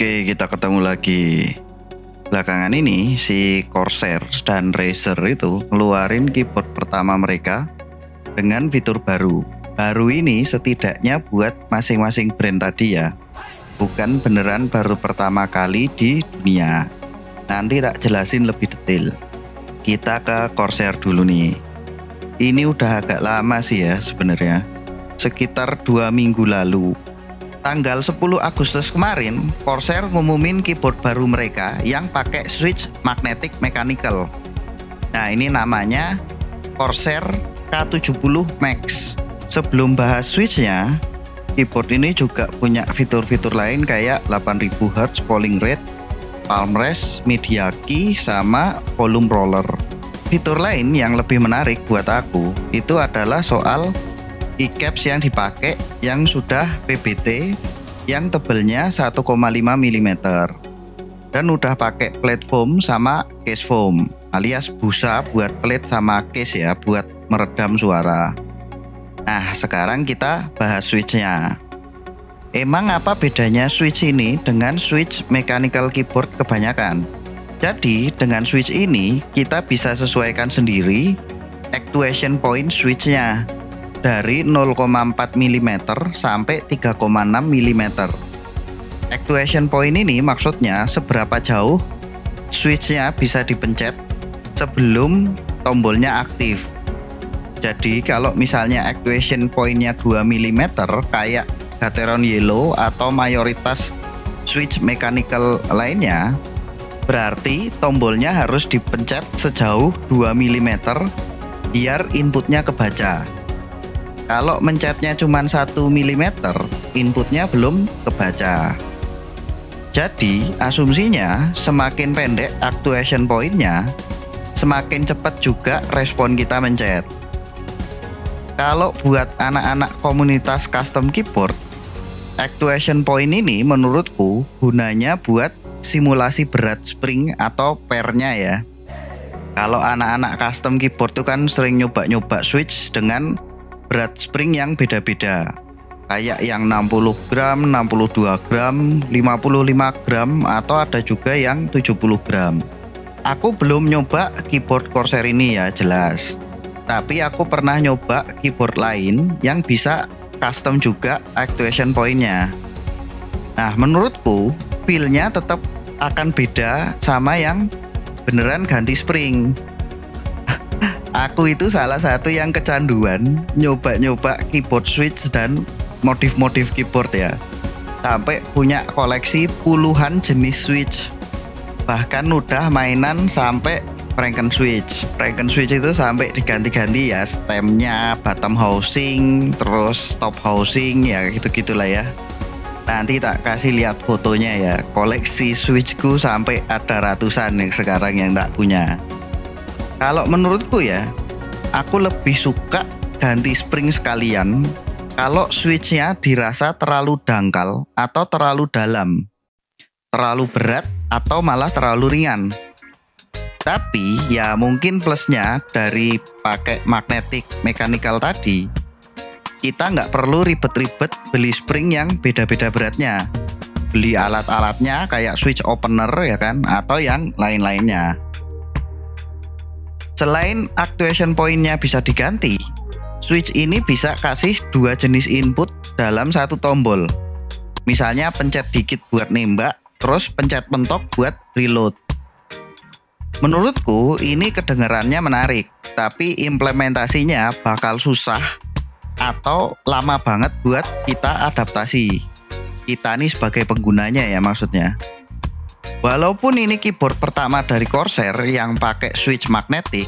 Oke, kita ketemu lagi. Belakangan ini si Corsair dan Razer itu ngeluarin keyboard pertama mereka dengan fitur baru. Baru ini setidaknya buat masing-masing brand tadi ya. Bukan beneran baru pertama kali di dunia. Nanti tak jelasin lebih detail. Kita ke Corsair dulu nih. Ini udah agak lama sih ya sebenarnya. Sekitar 2 minggu lalu. Tanggal 10 Agustus kemarin, Corsair ngumumin keyboard baru mereka yang pakai switch magnetic mechanical. Nah, ini namanya Corsair K70 Max. Sebelum bahas switchnya, keyboard ini juga punya fitur-fitur lain kayak 8000 Hz polling rate, palm rest, media key, sama volume roller. Fitur lain yang lebih menarik buat aku itu adalah soal keycaps yang dipakai yang sudah PBT yang tebelnya 1,5 mm dan udah pakai plate foam sama case foam alias busa buat plate sama case ya buat meredam suara. Nah, sekarang kita bahas switchnya. Emang apa bedanya switch ini dengan switch mechanical keyboard kebanyakan? Jadi dengan switch ini kita bisa sesuaikan sendiri actuation point switchnya dari 0,4 mm sampai 3,6 mm. Actuation point ini maksudnya seberapa jauh switchnya bisa dipencet sebelum tombolnya aktif. Jadi kalau misalnya actuation pointnya 2 mm kayak Gateron Yellow atau mayoritas switch mechanical lainnya, berarti tombolnya harus dipencet sejauh 2 mm biar inputnya kebaca. Kalau mencetnya cuma 1 mm, inputnya belum kebaca. Jadi asumsinya semakin pendek actuation point-nya, semakin cepat juga respon kita mencet. Kalau buat anak-anak komunitas custom keyboard, actuation point ini menurutku gunanya buat simulasi berat spring atau pair-nya ya. Kalau anak-anak custom keyboard itu kan sering nyoba-nyoba switch dengan berat spring yang beda-beda, kayak yang 60 gram, 62 gram, 55 gram, atau ada juga yang 70 gram. Aku belum nyoba keyboard Corsair ini ya jelas, tapi aku pernah nyoba keyboard lain yang bisa custom juga actuation point-nya. Nah, menurutku feel-nya tetap akan beda sama yang beneran ganti spring. Aku itu salah satu yang kecanduan nyoba-nyoba keyboard switch dan modif-modif keyboard ya. Sampai punya koleksi puluhan jenis switch. Bahkan udah mainan sampai Franken switch. Franken switch itu sampai diganti-ganti ya, stemnya, bottom housing, terus top housing ya, gitu-gitulah ya. Nanti tak kasih lihat fotonya ya. Koleksi switchku sampai ada ratusan yang sekarang yang tak punya. Kalau menurutku ya, aku lebih suka ganti spring sekalian kalau switchnya dirasa terlalu dangkal atau terlalu dalam, terlalu berat atau malah terlalu ringan. Tapi ya mungkin plusnya dari pakai magnetic mechanical tadi, kita nggak perlu ribet-ribet beli spring yang beda-beda beratnya. Beli alat-alatnya kayak switch opener ya kan, atau yang lain-lainnya. Selain actuation point-nya bisa diganti, switch ini bisa kasih 2 jenis input dalam satu tombol. Misalnya pencet dikit buat nembak, terus pencet mentok buat reload. Menurutku ini kedengarannya menarik, tapi implementasinya bakal susah atau lama banget buat kita adaptasi. Kita nih sebagai penggunanya ya maksudnya. Walaupun ini keyboard pertama dari Corsair yang pakai switch magnetic,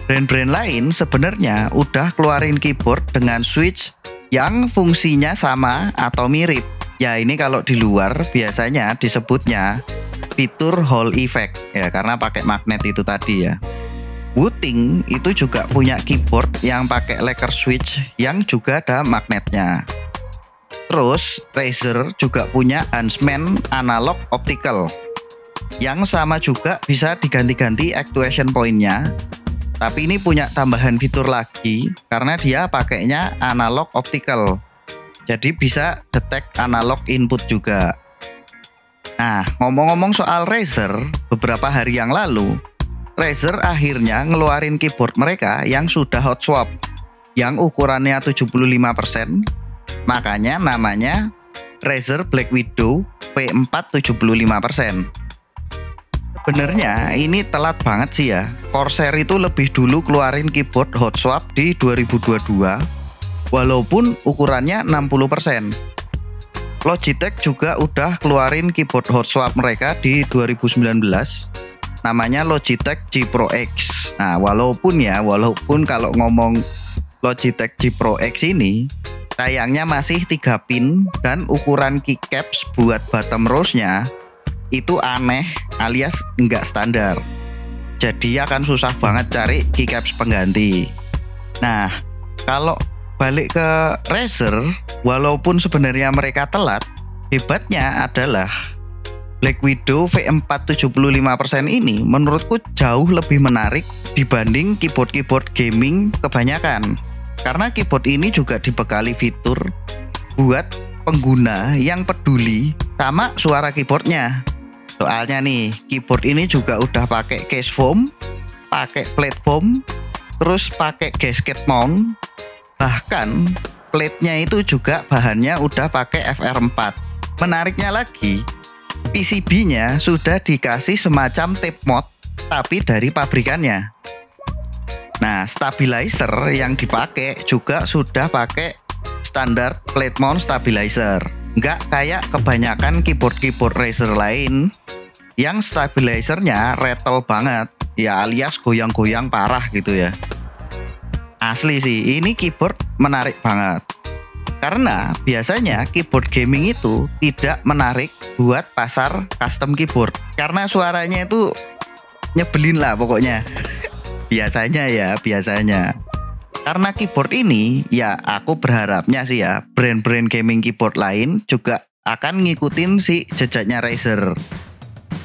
brand-brand lain sebenarnya udah keluarin keyboard dengan switch yang fungsinya sama atau mirip. Ya ini kalau di luar biasanya disebutnya fitur Hall effect ya, karena pakai magnet itu tadi ya. Wooting itu juga punya keyboard yang pakai lacquer switch yang juga ada magnetnya. Terus Razer juga punya Huntsman analog optical yang sama juga bisa diganti-ganti actuation point-nya. Tapi ini punya tambahan fitur lagi karena dia pakainya analog optical. Jadi bisa detect analog input juga. Nah, ngomong-ngomong soal Razer, beberapa hari yang lalu Razer akhirnya ngeluarin keyboard mereka yang sudah hot swap, yang ukurannya 75%, makanya namanya Razer Black Widow V4 75%. Sebenarnya ini telat banget sih ya. Corsair itu lebih dulu keluarin keyboard hot swap di 2022, walaupun ukurannya 60%. Logitech juga udah keluarin keyboard hot swap mereka di 2019, namanya Logitech G Pro X. Nah, walaupun kalau ngomong Logitech G Pro X ini sayangnya masih 3 pin dan ukuran keycaps buat bottom rose-nya itu aneh alias nggak standar. Jadi akan susah banget cari keycaps pengganti. Nah, kalau balik ke Razer, walaupun sebenarnya mereka telat, hebatnya adalah Black Widow V4 75% ini menurutku jauh lebih menarik dibanding keyboard-keyboard gaming kebanyakan. Karena keyboard ini juga dibekali fitur buat pengguna yang peduli sama suara keyboardnya. Soalnya nih, keyboard ini juga udah pakai case foam, pakai plate foam, terus pakai gasket mount. Bahkan plate-nya itu juga bahannya udah pakai FR4. Menariknya lagi, PCB-nya sudah dikasih semacam tape mod, tapi dari pabrikannya. Nah, stabilizer yang dipakai juga sudah pakai standar plate mount stabilizer. Nggak kayak kebanyakan keyboard-keyboard Razer lain yang stabilizernya rattle banget, ya alias goyang-goyang parah gitu ya. Asli sih, ini keyboard menarik banget. Karena biasanya keyboard gaming itu tidak menarik buat pasar custom keyboard. Karena suaranya itu nyebelin lah pokoknya. Biasanya. Karena keyboard ini, ya aku berharapnya sih ya, brand-brand gaming keyboard lain juga akan ngikutin si jejaknya Razer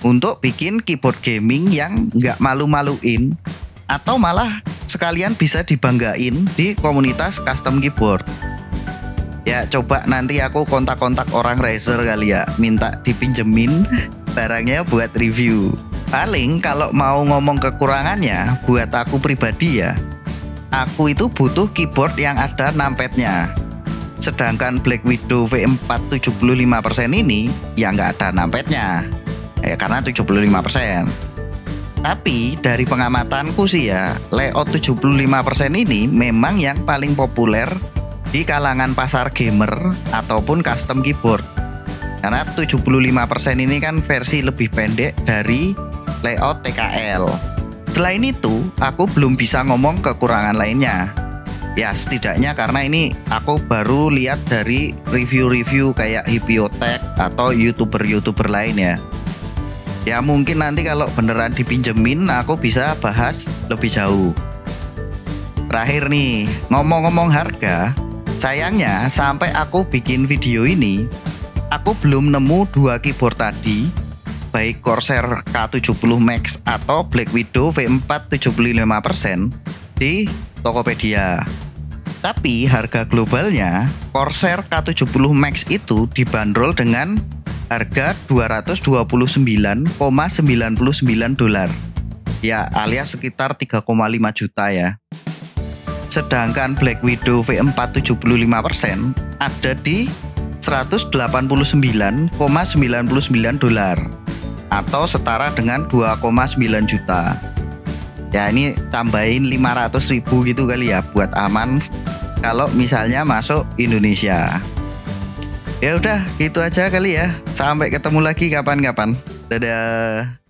untuk bikin keyboard gaming yang nggak malu-maluin, atau malah sekalian bisa dibanggain di komunitas custom keyboard. Ya coba nanti aku kontak-kontak orang Razer kali ya, minta dipinjemin barangnya buat review. Paling kalau mau ngomong kekurangannya buat aku pribadi ya, aku itu butuh keyboard yang ada numpadnya. Sedangkan Black Widow V4 75% ini ya nggak ada numpadnya, ya karena 75%. Tapi dari pengamatanku sih ya, layout 75% ini memang yang paling populer di kalangan pasar gamer ataupun custom keyboard. Karena 75% ini kan versi lebih pendek dari layout TKL. Selain itu, aku belum bisa ngomong kekurangan lainnya. Ya setidaknya karena ini aku baru lihat dari review-review kayak Hipiotek atau YouTuber-YouTuber lain ya. Ya mungkin nanti kalau beneran dipinjemin aku bisa bahas lebih jauh. Terakhir nih, ngomong-ngomong harga, sayangnya sampai aku bikin video ini, aku belum nemu dua keyboard tadi, baik Corsair K70 Max atau Black Widow V4 75% di Tokopedia. Tapi harga globalnya Corsair K70 Max itu dibanderol dengan harga $229,99, ya alias sekitar 3,5 juta ya. Sedangkan Black Widow V4 75% ada di $189,99 atau setara dengan 2,9 juta. Ya ini tambahin 500.000 gitu kali ya buat aman kalau misalnya masuk Indonesia. Ya udah, gitu aja kali ya. Sampai ketemu lagi kapan-kapan. Dadah.